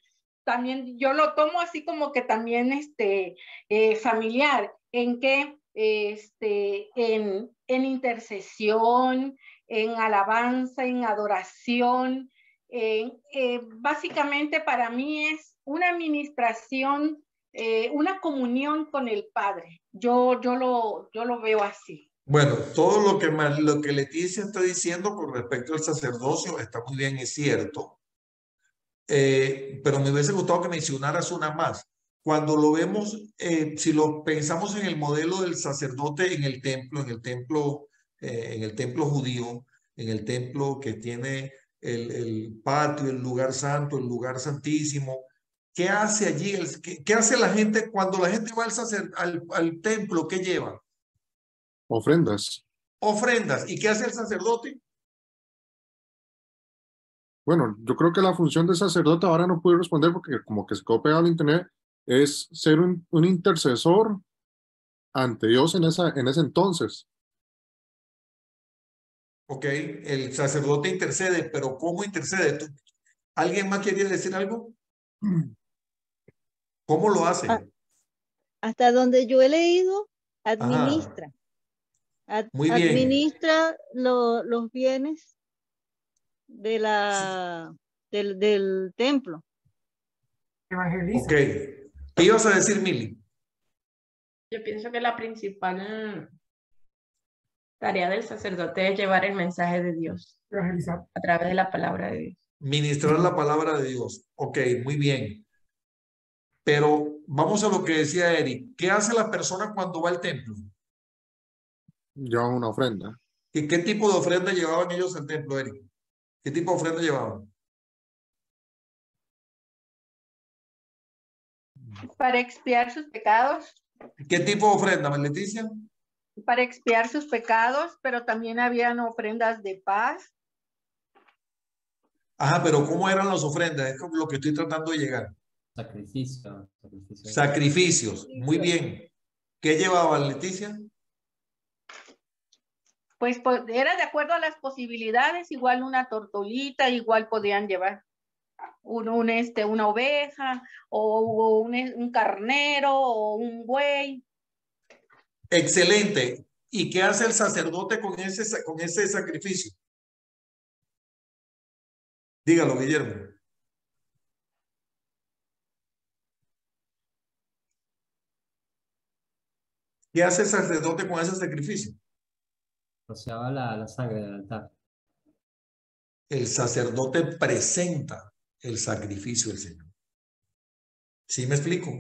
Speaker 11: También yo lo tomo así como que también familiar, en que en intercesión, en alabanza, en adoración. Básicamente para mí es una administración, una comunión con el Padre. Yo lo veo así.
Speaker 1: Bueno, todo lo que Leticia está diciendo con respecto al sacerdocio está muy bien, es cierto. Pero me hubiese gustado que mencionaras una más. Cuando lo vemos, si lo pensamos en el modelo del sacerdote en el templo judío, en el templo que tiene el patio, el lugar santo, el lugar santísimo, ¿qué hace allí? ¿Qué hace la gente cuando la gente va al templo? ¿Qué lleva?
Speaker 5: Ofrendas.
Speaker 1: Ofrendas. ¿Y qué hace el sacerdote?
Speaker 5: Bueno, yo creo que la función de sacerdote, ahora no pude responder porque como que se quedó pegado al internet, es ser un intercesor ante Dios en ese entonces.
Speaker 1: Ok, el sacerdote intercede, pero ¿cómo intercede? ¿Alguien más quería decir algo? ¿Cómo lo hace?
Speaker 9: Hasta donde yo he leído, administra.
Speaker 1: Muy bien.
Speaker 9: Administra los bienes de del templo.
Speaker 1: Ok. ¿Qué ibas a decir, Mili?
Speaker 12: Yo pienso que la principal tarea del sacerdote es llevar el mensaje de Dios a través de la palabra de Dios.
Speaker 1: Ministrar la palabra de Dios. Ok, muy bien. Pero vamos a lo que decía Eric. ¿Qué hace la persona cuando va al templo?
Speaker 5: Lleva una ofrenda.
Speaker 1: ¿Y qué tipo de ofrenda llevaban ellos al templo, Eric? ¿Qué tipo de ofrenda llevaban?
Speaker 11: Para expiar sus pecados.
Speaker 1: ¿Qué tipo de ofrenda, Leticia?
Speaker 11: Para expiar sus pecados, pero también habían ofrendas de paz.
Speaker 1: Ajá, pero ¿cómo eran las ofrendas? Es como lo que estoy tratando de llegar. Sacrificios. Muy bien. ¿Qué llevaban, Leticia?
Speaker 11: Pues era de acuerdo a las posibilidades, igual una tortolita, igual podían llevar una oveja o un carnero o un buey.
Speaker 1: Excelente. ¿Y qué hace el sacerdote con ese sacrificio? Dígalo, Guillermo. ¿Qué hace el sacerdote con ese sacrificio?
Speaker 3: Rociaba la sangre del altar.
Speaker 1: El sacerdote presenta el sacrificio del Señor. ¿Sí me explico?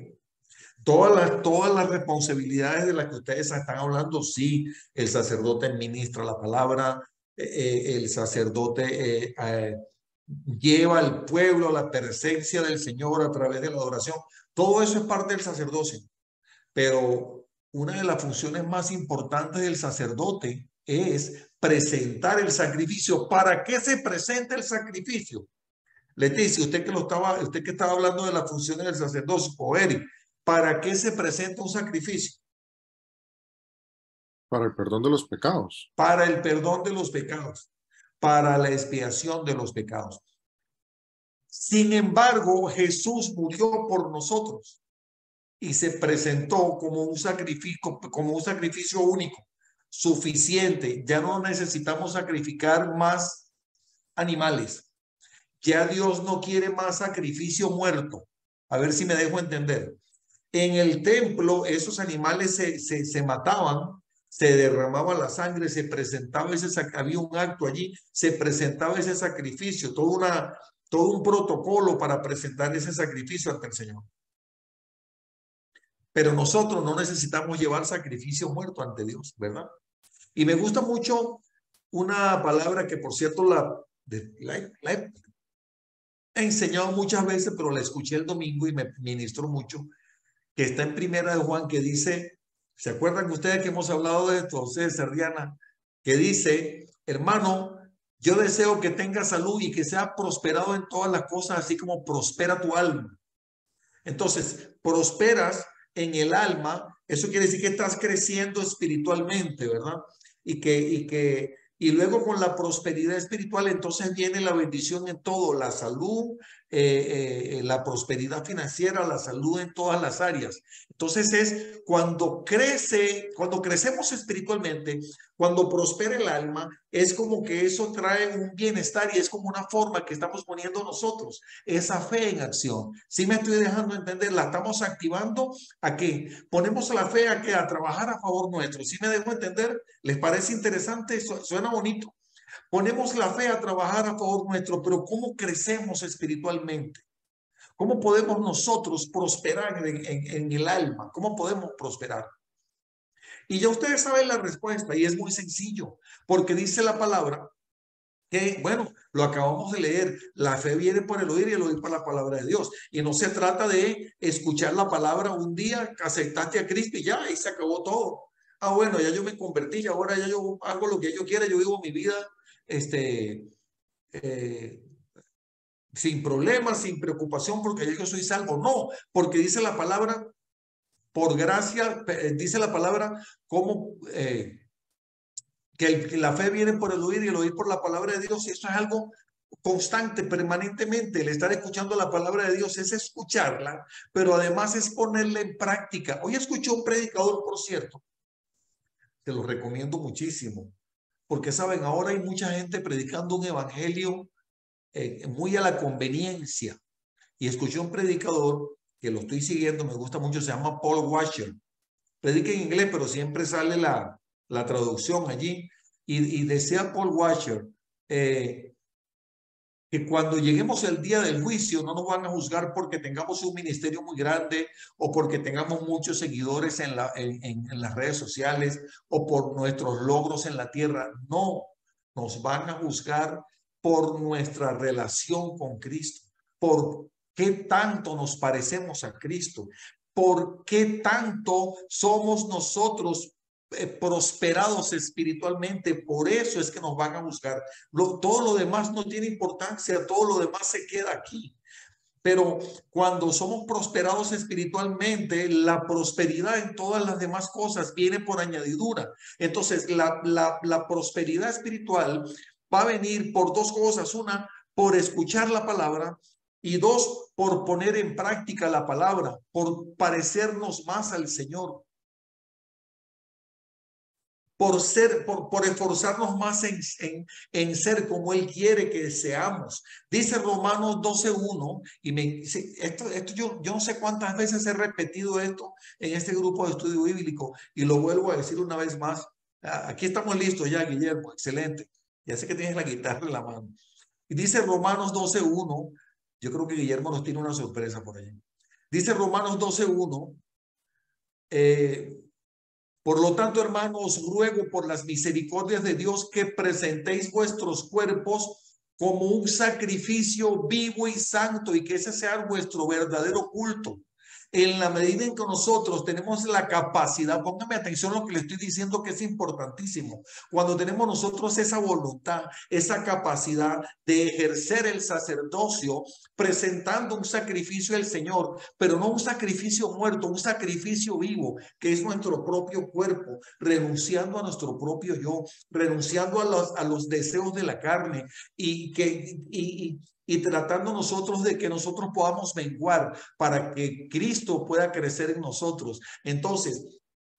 Speaker 1: Todas las responsabilidades de las que ustedes están hablando, sí, el sacerdote ministra la palabra, el sacerdote lleva al pueblo a la presencia del Señor a través de la adoración. Todo eso es parte del sacerdocio. Pero una de las funciones más importantes del sacerdote es presentar el sacrificio. ¿Para qué se presenta el sacrificio? Leticia, usted que estaba hablando de las funciones del sacerdocio, o Eric, ¿para qué se presenta un sacrificio?
Speaker 5: Para el perdón de los pecados.
Speaker 1: Para el perdón de los pecados, para la expiación de los pecados. Sin embargo, Jesús murió por nosotros y se presentó como un sacrificio único, suficiente. Ya no necesitamos sacrificar más animales. Ya Dios no quiere más sacrificio muerto. A ver si me dejo entender. En el templo, esos animales se mataban, se derramaba la sangre, se presentaba había un acto allí, se presentaba ese sacrificio, todo un protocolo para presentar ese sacrificio ante el Señor. Pero nosotros no necesitamos llevar sacrificio muerto ante Dios, ¿verdad? Y me gusta mucho una palabra que, por cierto, la he enseñado muchas veces, pero la escuché el domingo y me ministró mucho, que está en Primera de Juan, que dice, ¿se acuerdan ustedes que hemos hablado de esto, ustedes, Serdiana? Que dice, hermano, yo deseo que tengas salud y que sea prosperado en todas las cosas, así como prospera tu alma. Entonces, prosperas en el alma, eso quiere decir que estás creciendo espiritualmente, ¿verdad? Y luego con la prosperidad espiritual, entonces viene la bendición en todo, la salud, la prosperidad financiera, la salud en todas las áreas. Entonces es cuando crecemos espiritualmente, cuando prospera el alma, es como que eso trae un bienestar y es como una forma que estamos poniendo nosotros, esa fe en acción. ¿Sí me estoy dejando entender? La estamos activando ¿a qué? Ponemos la fe a qué, a trabajar a favor nuestro. ¿Sí me dejo entender? ¿Les parece interesante? Suena bonito. Ponemos la fe a trabajar a favor nuestro, pero ¿cómo crecemos espiritualmente? ¿Cómo podemos nosotros prosperar en el alma? ¿Cómo podemos prosperar? Y ya ustedes saben la respuesta y es muy sencillo, porque dice la palabra que, bueno, lo acabamos de leer, la fe viene por el oír y el oír por la palabra de Dios. Y no se trata de escuchar la palabra un día, aceptaste a Cristo y ya, ahí se acabó todo. Ah, bueno, ya yo me convertí y ahora ya yo hago lo que yo quiera, yo vivo mi vida sin problemas, sin preocupación, porque yo soy salvo. No, porque dice la palabra, por gracia, dice la palabra, como que la fe viene por el oír y el oír por la palabra de Dios. Y eso es algo constante, permanentemente. El estar escuchando la palabra de Dios es escucharla, pero además es ponerla en práctica. Hoy escuché un predicador, por cierto, te lo recomiendo muchísimo, porque saben, ahora hay mucha gente predicando un evangelio muy a la conveniencia. Y escuché un predicador que lo estoy siguiendo, me gusta mucho, se llama Paul Washer. Predica en inglés, pero siempre sale la traducción allí. Y decía Paul Washer que cuando lleguemos el día del juicio no nos van a juzgar porque tengamos un ministerio muy grande o porque tengamos muchos seguidores en las redes sociales o por nuestros logros en la tierra. No, nos van a juzgar por nuestra relación con Cristo, por qué tanto nos parecemos a Cristo, por qué tanto somos nosotros prosperados espiritualmente. Por eso es que nos van a buscar. Todo lo demás no tiene importancia, todo lo demás se queda aquí. Pero cuando somos prosperados espiritualmente, la prosperidad en todas las demás cosas viene por añadidura. Entonces, la prosperidad espiritual va a venir por dos cosas. Una, por escuchar la palabra, y dos, por poner en práctica la palabra, por parecernos más al Señor. por esforzarnos más en ser como Él quiere que seamos. Dice Romanos 12:1, y esto yo no sé cuántas veces he repetido esto en este grupo de estudio bíblico, y lo vuelvo a decir una vez más. Aquí estamos listos ya, Guillermo, excelente. Ya sé que tienes la guitarra en la mano. Y dice Romanos 12:1, yo creo que Guillermo nos tiene una sorpresa por ahí. Dice Romanos 12:1, por lo tanto, hermanos, os ruego por las misericordias de Dios que presentéis vuestros cuerpos como un sacrificio vivo y santo, y que ese sea vuestro verdadero culto. En la medida en que nosotros tenemos la capacidad, póngame atención a lo que le estoy diciendo, que es importantísimo. Cuando tenemos nosotros esa voluntad, esa capacidad de ejercer el sacerdocio, presentando un sacrificio al Señor, pero no un sacrificio muerto, un sacrificio vivo, que es nuestro propio cuerpo, renunciando a nuestro propio yo, renunciando a los deseos de la carne, y tratando nosotros de que nosotros podamos menguar para que Cristo pueda crecer en nosotros. Entonces,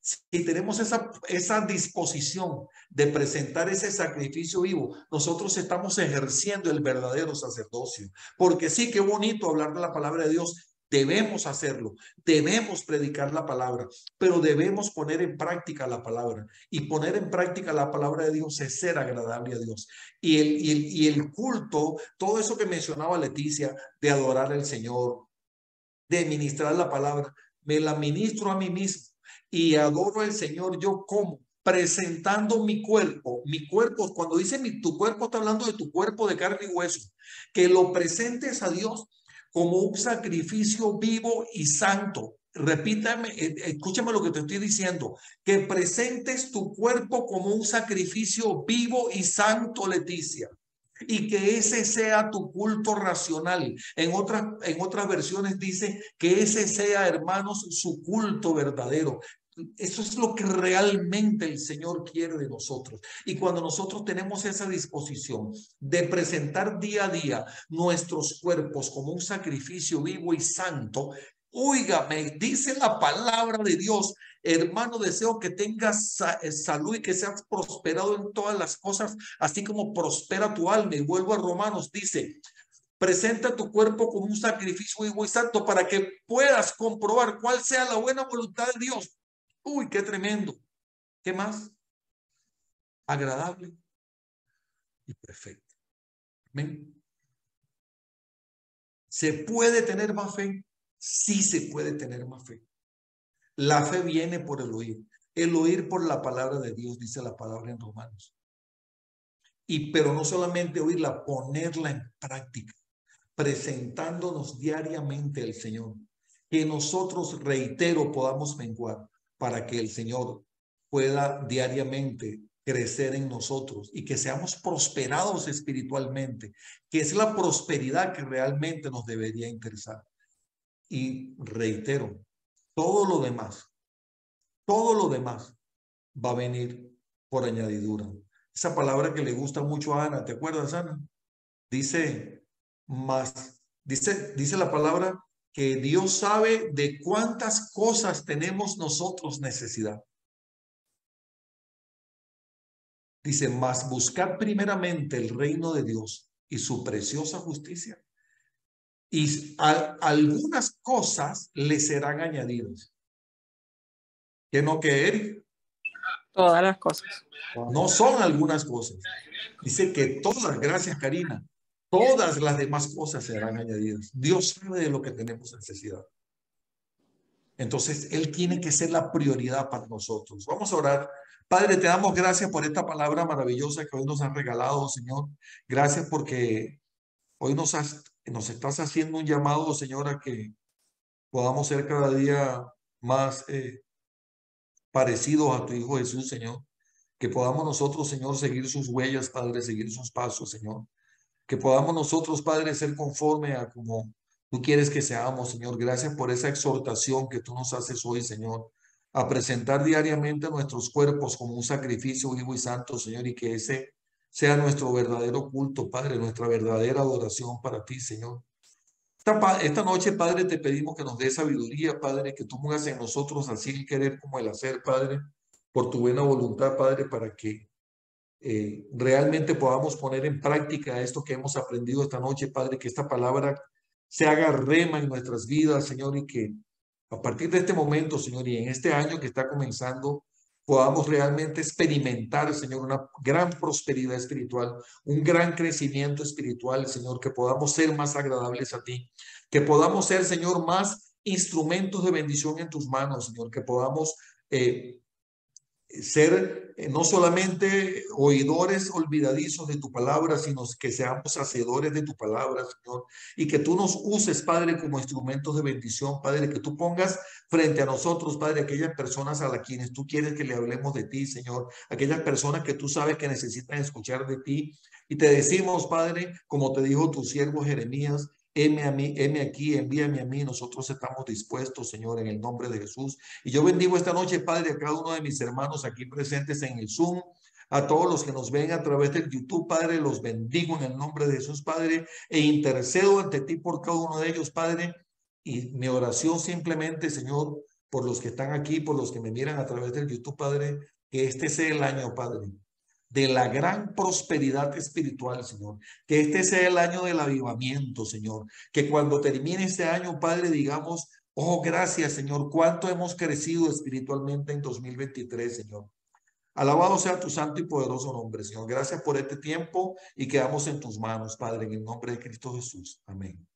Speaker 1: si tenemos esa disposición de presentar ese sacrificio vivo, nosotros estamos ejerciendo el verdadero sacerdocio. Porque sí, qué bonito hablar de la palabra de Dios. Debemos hacerlo, debemos predicar la palabra, pero debemos poner en práctica la palabra. Y poner en práctica la palabra de Dios es ser agradable a Dios. Y el culto, todo eso que mencionaba Leticia, de adorar al Señor, de ministrar la palabra, me la ministro a mí mismo y adoro al Señor. Yo como presentando mi cuerpo, cuando dice tu cuerpo, está hablando de tu cuerpo de carne y hueso, que lo presentes a Dios como un sacrificio vivo y santo. Repítame, escúchame lo que te estoy diciendo, que presentes tu cuerpo como un sacrificio vivo y santo, Leticia, y que ese sea tu culto racional. En otras versiones dice que ese sea, hermanos, su culto verdadero. Eso es lo que realmente el Señor quiere de nosotros. Y cuando nosotros tenemos esa disposición de presentar día a día nuestros cuerpos como un sacrificio vivo y santo, óigame, dice la palabra de Dios, hermano, deseo que tengas salud y que seas prosperado en todas las cosas, así como prospera tu alma. Y vuelvo a Romanos, dice, presenta tu cuerpo como un sacrificio vivo y santo para que puedas comprobar cuál sea la buena voluntad de Dios. Uy, qué tremendo. ¿Qué más? Agradable y perfecto. ¿Amén? ¿Se puede tener más fe? Sí se puede tener más fe. La fe viene por el oír por la palabra de Dios, dice la palabra en Romanos. Pero no solamente oírla, ponerla en práctica, presentándonos diariamente al Señor. Que nosotros, reitero, podamos menguar para que el Señor pueda diariamente crecer en nosotros y que seamos prosperados espiritualmente, que es la prosperidad que realmente nos debería interesar. Y reitero, todo lo demás va a venir por añadidura. Esa palabra que le gusta mucho a Ana, ¿te acuerdas, Ana? Dice la palabra que Dios sabe de cuántas cosas tenemos nosotros necesidad. Dice, mas buscad primeramente el reino de Dios y su preciosa justicia, y algunas cosas le serán añadidas. ¿Que no, que Eric?
Speaker 8: Todas las cosas.
Speaker 1: No son algunas cosas. Dice que todas, gracias Karina, todas las demás cosas serán añadidas. Dios sabe de lo que tenemos necesidad. Entonces, Él tiene que ser la prioridad para nosotros. Vamos a orar. Padre, te damos gracias por esta palabra maravillosa que hoy nos has regalado, Señor. Gracias porque hoy nos estás haciendo un llamado, Señor, a que podamos ser cada día más parecidos a tu Hijo Jesús, Señor. Que podamos nosotros, Señor, seguir sus huellas, Padre, seguir sus pasos, Señor. Que podamos nosotros, Padre, ser conforme a como tú quieres que seamos, Señor. Gracias por esa exhortación que tú nos haces hoy, Señor, a presentar diariamente nuestros cuerpos como un sacrificio vivo y santo, Señor, y que ese sea nuestro verdadero culto, Padre, nuestra verdadera adoración para ti, Señor. Esta noche, Padre, te pedimos que nos dé sabiduría, Padre, que tú pongas en nosotros así el querer como el hacer, Padre, por tu buena voluntad, Padre, para que realmente podamos poner en práctica esto que hemos aprendido esta noche, Padre, que esta palabra se haga rema en nuestras vidas, Señor, y que a partir de este momento, Señor, y en este año que está comenzando, podamos realmente experimentar, Señor, una gran prosperidad espiritual, un gran crecimiento espiritual, Señor, que podamos ser más agradables a ti, que podamos ser, Señor, más instrumentos de bendición en tus manos, Señor, que podamos ser no solamente oidores olvidadizos de tu palabra, sino que seamos hacedores de tu palabra, Señor, y que tú nos uses, Padre, como instrumentos de bendición, Padre, que tú pongas frente a nosotros, Padre, aquellas personas a las quienes tú quieres que le hablemos de ti, Señor, aquellas personas que tú sabes que necesitan escuchar de ti, y te decimos, Padre, como te dijo tu siervo Jeremías, heme a mí, heme aquí, envíame a mí, nosotros estamos dispuestos, Señor, en el nombre de Jesús. Y yo bendigo esta noche, Padre, a cada uno de mis hermanos aquí presentes en el Zoom, a todos los que nos ven a través del YouTube, Padre, los bendigo en el nombre de Jesús, Padre, e intercedo ante ti por cada uno de ellos, Padre, y mi oración simplemente, Señor, por los que están aquí, por los que me miran a través del YouTube, Padre, que este sea el año, Padre, de la gran prosperidad espiritual, Señor. Que este sea el año del avivamiento, Señor. Que cuando termine este año, Padre, digamos, oh, gracias, Señor, cuánto hemos crecido espiritualmente en 2023, Señor. Alabado sea tu santo y poderoso nombre, Señor. Gracias por este tiempo y quedamos en tus manos, Padre, en el nombre de Cristo Jesús. Amén.